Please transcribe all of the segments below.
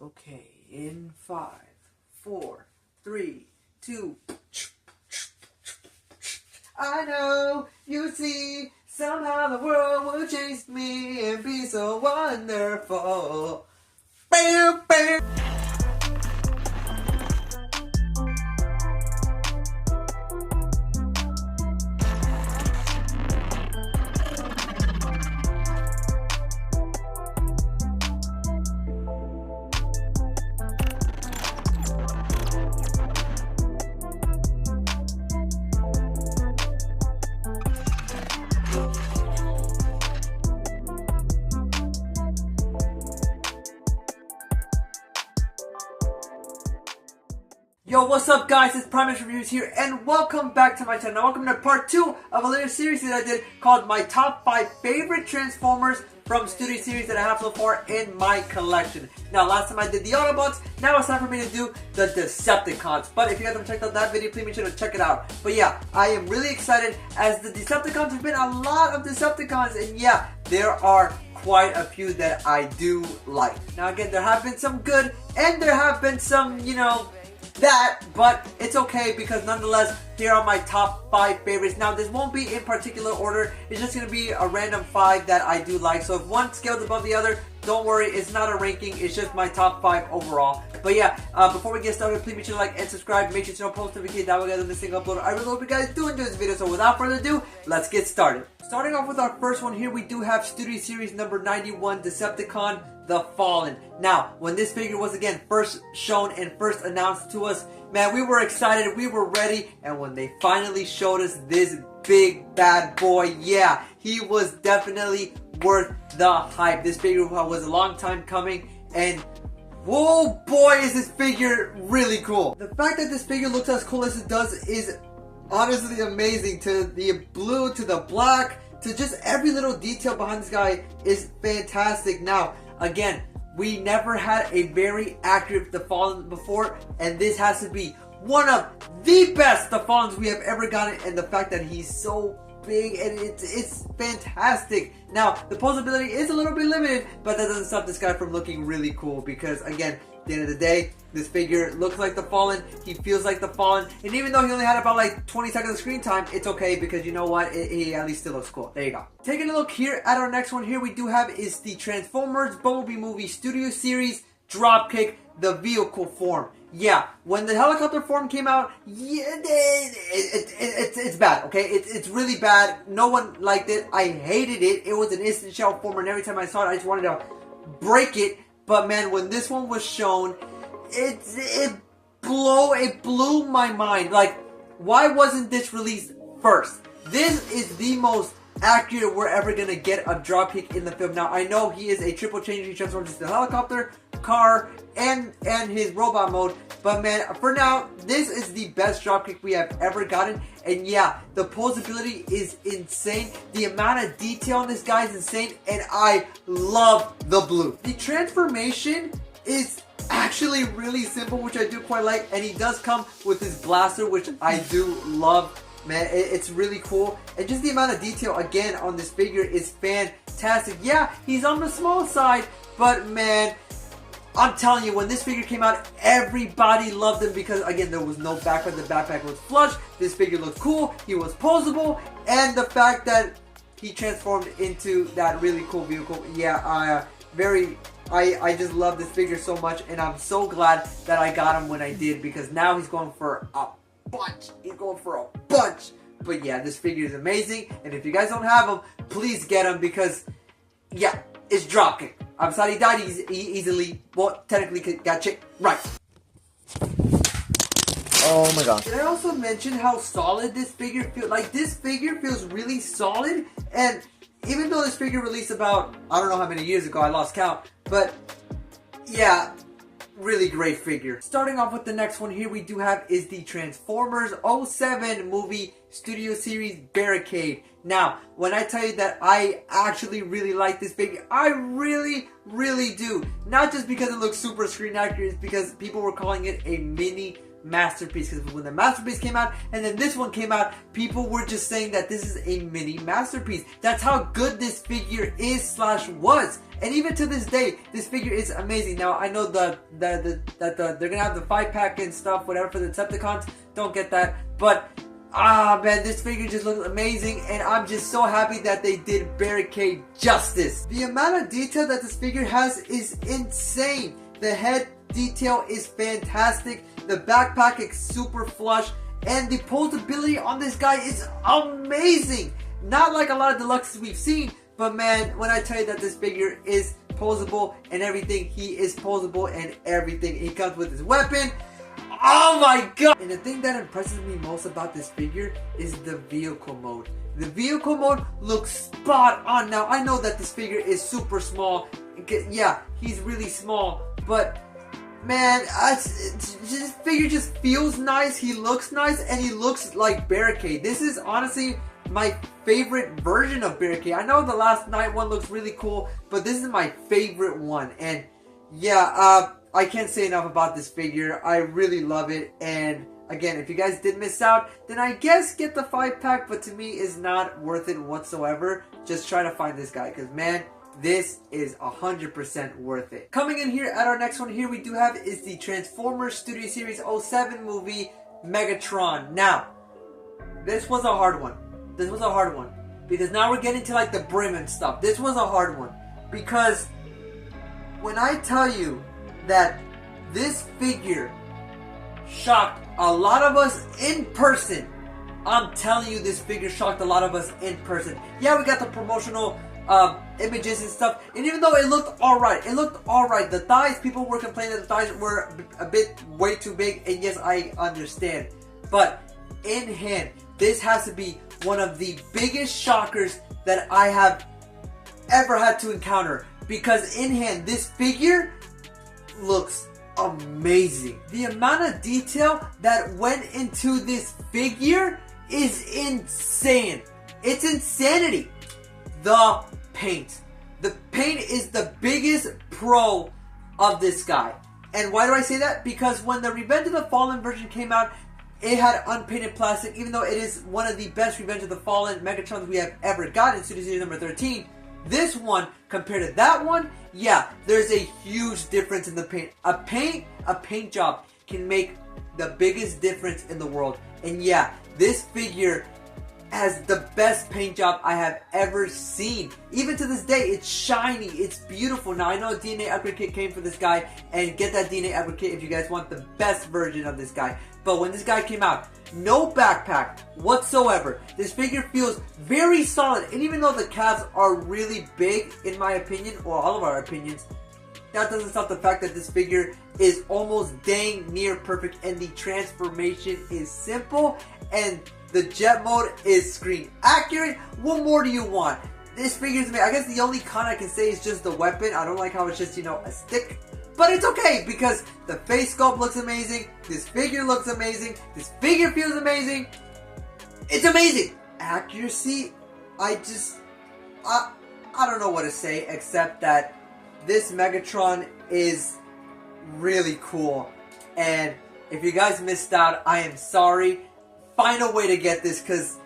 Okay, in 5, 4, 3, 2. I know, you see, somehow the world will chase me and be so wonderful. Bam, bam. Yo, what's up guys, it's Primus Reviews here, and welcome back to my channel. Now, welcome to part 2 of a little series that I did called my top 5 favorite Transformers from Studio Series that I have so far in my collection. Now, last time I did the Autobots, now it's time for me to do the Decepticons. But if you guys haven't checked out that video, please make sure to check it out. But yeah, I am really excited as the Decepticons have been a lot of Decepticons, and yeah, there are quite a few that I do like. Now again, there have been some good, and there have been some, but it's okay because nonetheless, here are my top 5 favorites. Now, this won't be in particular order. It's just going to be a random 5 that I do like. So if one scales above the other, don't worry. It's not a ranking. It's just my top 5 overall. But yeah, before we get started, please make sure to like and subscribe. Make sure to post notifications. That way you guys don't miss a single upload. I really hope you guys do enjoy this video. So without further ado, let's get started. Starting off with our first one here, we do have Studio Series number 91, Decepticon The Fallen. Now, when this figure was again first shown and first announced to us, man, we were excited, we were ready, and when they finally showed us this big bad boy, yeah, he was definitely worth the hype. This figure was a long time coming, and whoa boy, is this figure really cool. The fact that this figure looks as cool as it does is honestly amazing. To the blue, to the black, to just every little detail behind this guy is fantastic. Now, again, we never had a very accurate The Fallen before, and this has to be one of the best The Fallens we have ever gotten, and the fact that he's so big and it's fantastic. Now, the posability is a little bit limited, but that doesn't stop this guy from looking really cool because, again, at the end of the day, this figure looks like The Fallen, he feels like The Fallen, and even though he only had about like 20 seconds of screen time, it's okay because you know what, he at least still looks cool. There you go. Taking a look here at our next one here, we do have is the Transformers Bumblebee Movie Studio Series Dropkick, the vehicle form. Yeah, when the helicopter form came out, yeah, it's bad, okay? It's really bad. No one liked it. I hated it. It was an instant shell form, and every time I saw it, I just wanted to break it. But man, when this one was shown, it blew my mind. Like, why wasn't this released first? This is the most accurate we're ever gonna get of Dropkick in the film. Now, I know he is a triple change. He transforms into the helicopter, car, and his robot mode. But man, for now, this is the best Dropkick we have ever gotten. And yeah, the posability is insane. The amount of detail on this guy is insane. And I love the blue. The transformation is actually really simple, which I do quite like. And he does come with his blaster, which I do love. Man, it's really cool. And just the amount of detail, again, on this figure is fantastic. Yeah, he's on the small side, but man, I'm telling you, when this figure came out, everybody loved him because, again, there was no backpack. The backpack was flush. This figure looked cool. He was posable. And the fact that he transformed into that really cool vehicle. Yeah, I just love this figure so much. And I'm so glad that I got him when I did because now he's going for a bunch. He's going for a bunch. But yeah, this figure is amazing. And if you guys don't have him, please get him because, yeah, it's Dropkick. I'm sorry he died easily. Well, technically, gotcha. Right. Oh my god. Did I also mention how solid this figure feels? Like, this figure feels really solid. And even though this figure released about, I don't know how many years ago, I lost count. But, yeah, really great figure. Starting off with the next one here, we do have is the Transformers 07 movie Studio Series Barricade. Now, when I tell you that I actually really like this figure, I really do. Not just because it looks super screen accurate, it's because people were calling it a mini masterpiece, because when the masterpiece came out and then this one came out, people were just saying that this is a mini masterpiece. That's how good this figure is / was. And even to this day, this figure is amazing. Now I know that they're gonna have the 5-pack and stuff, whatever, for the Decepticons. Don't get that, but man, this figure just looks amazing, and I'm just so happy that they did Barricade justice. The amount of detail that this figure has is insane. The head detail is fantastic. The backpack is super flush, and the posability on this guy is amazing. Not like a lot of deluxes we've seen, but man, when I tell you that this figure is posable and everything, he is posable and everything. He comes with his weapon. Oh my god! And the thing that impresses me most about this figure is the vehicle mode. The vehicle mode looks spot on. Now, I know that this figure is super small. Yeah, he's really small. But, man, this figure just feels nice. He looks nice, and he looks like Barricade. This is honestly my favorite version of Barricade. I know the last night one looks really cool, but this is my favorite one. And, yeah, I can't say enough about this figure. I really love it. And again, if you guys did miss out, then I guess get the 5-pack, but to me is not worth it whatsoever. Just try to find this guy, because man, this is 100% worth it. Coming in here at our next one here, we do have is the Transformers Studio Series 07 movie, Megatron. Now, this was a hard one. This was a hard one, because now we're getting to like the brim and stuff. This was a hard one, because when I tell you that this figure shocked a lot of us in person, I'm telling you, this figure shocked a lot of us in person. Yeah, we got the promotional images and stuff, and even though it looked alright, the thighs, people were complaining that the thighs were a bit way too big, and yes, I understand, but in hand, this has to be one of the biggest shockers that I have ever had to encounter, because in hand, this figure looks amazing. The amount of detail that went into this figure is insane. It's insanity. The paint. The paint is the biggest pro of this guy. And why do I say that? Because when the Revenge of the Fallen version came out, it had unpainted plastic, even though it is one of the best Revenge of the Fallen Megatrons we have ever gotten in Studio Series number 13. This one, compared to that one, yeah, there's a huge difference in the paint. A paint job can make the biggest difference in the world. And yeah, this figure has the best paint job I have ever seen. Even to this day, it's shiny, it's beautiful. Now, I know a DNA upgrade kit came for this guy, and get that DNA upgrade kit if you guys want the best version of this guy. But when this guy came out, no backpack whatsoever. This figure feels very solid, and even though the calves are really big, in my opinion, or all of our opinions, that doesn't stop the fact that this figure is almost dang near perfect, and the transformation is simple, and the jet mode is screen accurate. What more do you want? This figure is, I guess the only con I can say is just the weapon. I don't like how it's just, you know, a stick. But it's okay, because the face sculpt looks amazing, this figure looks amazing, this figure feels amazing. It's amazing! Accuracy, I don't know what to say, except that this Megatron is really cool. And if you guys missed out, I am sorry. Find a way to get this, because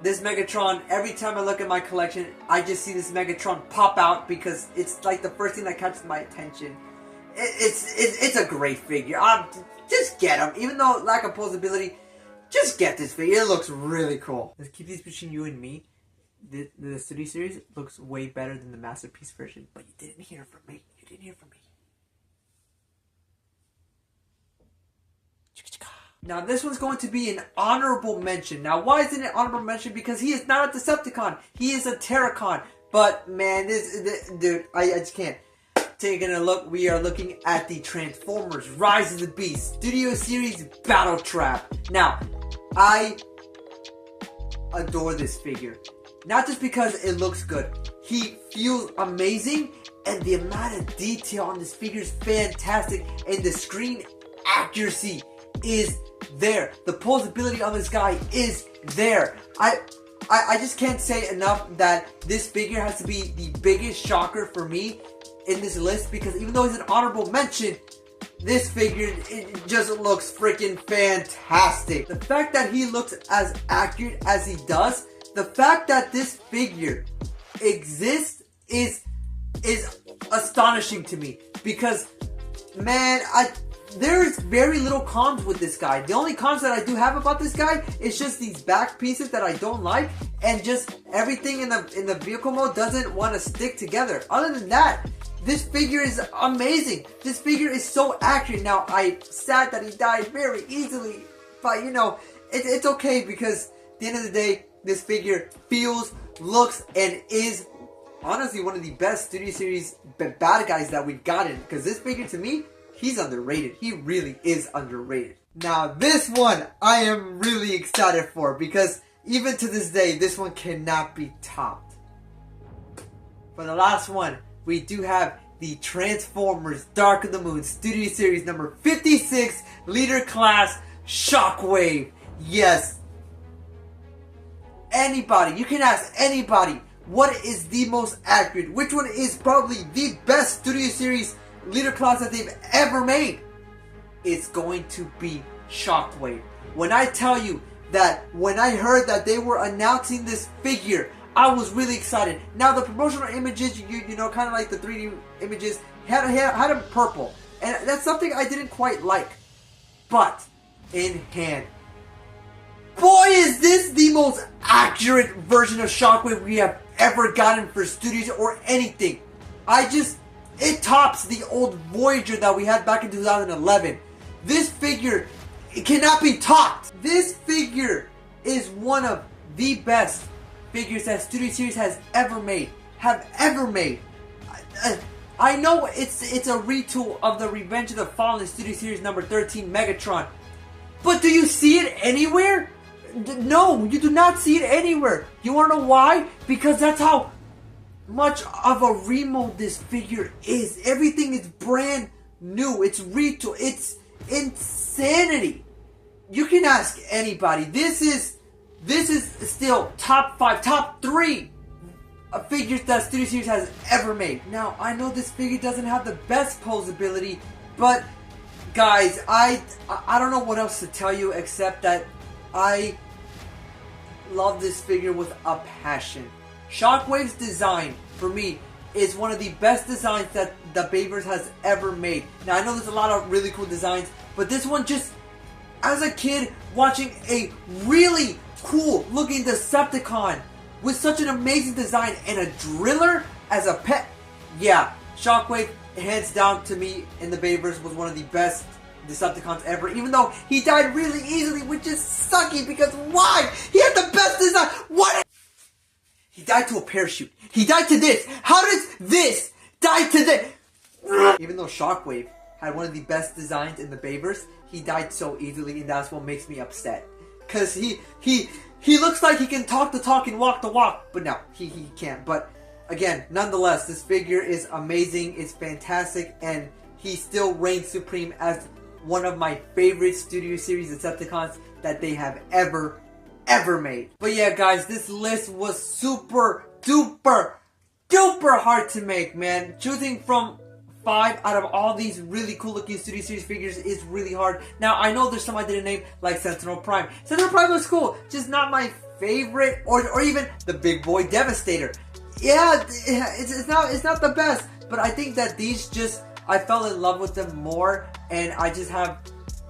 this Megatron, every time I look at my collection, I just see this Megatron pop out, because it's like the first thing that catches my attention. It's a great figure. Just get him. Even though lack of posability, just get this figure. It looks really cool. Let's keep these between you and me. The Studio Series looks way better than the Masterpiece version, but you didn't hear from me. You didn't hear from me. Now this one's going to be an honorable mention. Now why is it an honorable mention? Because he is not a Decepticon. He is a Terracon. But man, dude, I just can't. Taking a look, we are looking at the Transformers Rise of the Beast Studio Series Battle Trap. Now, I adore this figure. Not just because it looks good. He feels amazing, and the amount of detail on this figure is fantastic, and the screen accuracy is there. The posability on this guy is there. I just can't say enough that this figure has to be the biggest shocker for me in this list, because even though he's an honorable mention, this figure, it just looks freaking fantastic. The fact that he looks as accurate as he does, the fact that this figure exists is astonishing to me, because man, there's very little cons with this guy. The only cons that I do have about this guy is just these back pieces that I don't like, and just everything in the vehicle mode doesn't want to stick together. Other than that, this figure is amazing. This figure is so accurate. Now, I'm sad that he died very easily, but you know, it's okay, because at the end of the day, this figure feels, looks, and is honestly one of the best Studio Series bad guys that we've gotten. Because this figure, to me, he's underrated. He really is underrated. Now, this one I am really excited for, because even to this day, this one cannot be topped. For the last one, we do have the Transformers Dark of the Moon Studio Series number 56 Leader Class Shockwave. Yes. Anybody, you can ask anybody, what is the most accurate? Which one is probably the best Studio Series Leader Class that they've ever made? It's going to be Shockwave. When I tell you that when I heard that they were announcing this figure, I was really excited. Now, the promotional images, you know, kind of like the 3D images, had him purple. And that's something I didn't quite like. But, in hand, boy, is this the most accurate version of Shockwave we have ever gotten for studios or anything. It tops the old Voyager that we had back in 2011. This figure, it cannot be topped. This figure is one of the best figures that Studio Series has ever made. I know it's a retool of the Revenge of the Fallen Studio Series number 13 Megatron. But do you see it anywhere? No, you do not see it anywhere. You want to know why? Because that's how much of a remold this figure is. Everything is brand new. It's retool. It's insanity. You can ask anybody. This is still top 5, top 3 figures that Studio Series has ever made. Now, I know this figure doesn't have the best posability, but guys, I don't know what else to tell you except that I love this figure with a passion. Shockwave's design, for me, is one of the best designs that the Bayverse has ever made. Now, I know there's a lot of really cool designs, but this one just, as a kid, watching a really cool looking Decepticon with such an amazing design and a driller as a pet. Yeah, Shockwave, hands down to me in the Bayverse, was one of the best Decepticons ever, even though he died really easily, which is sucky, because why? He had the best design. What? He died to a parachute. He died to this. How does this die to this? Even though Shockwave had one of the best designs in the Bayverse, he died so easily, and that's what makes me upset. Cause he looks like he can talk the talk and walk the walk, but no, he can't. But again, nonetheless, this figure is amazing. It's fantastic, and he still reigns supreme as one of my favorite Studio Series Decepticons that they have ever made. But yeah, guys, this list was super duper hard to make, man. Choosing from 5 out of all these really cool looking Studio Series figures is really hard. Now, I know there's some I didn't name, like Sentinel Prime. Sentinel Prime was cool, just not my favorite, or even the Big Boy Devastator. Yeah, it's not the best, but I think that these just, I fell in love with them more, and I just have,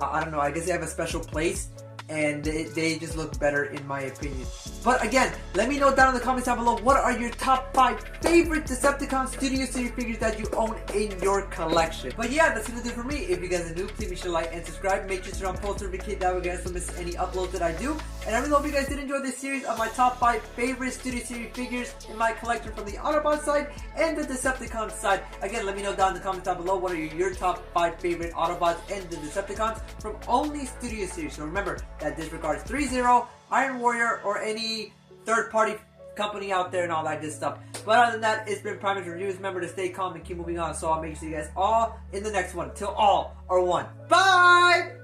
I don't know, I guess they have a special place, and they just look better in my opinion. But again, let me know down in the comments down below, what are your top 5 favorite Decepticon Studio Series figures that you own in your collection? But yeah, that's gonna do it for me. If you guys are new, please be sure to like and subscribe. Make sure to turn on post notifications, that way you guys don't miss any uploads that I do. And I really hope you guys did enjoy this series of my top 5 favorite Studio Series figures in my collection from the Autobot side and the Decepticon side. Again, let me know down in the comments down below, what are your top 5 favorite Autobots and the Decepticons from only Studio Series. So remember that disregards 3-0, Iron Warrior, or any third-party company out there and all that good stuff. But other than that, it's been Primus Reviews. Remember to stay calm and keep moving on. So I'll make sure you guys all in the next one. Till all are one. Bye!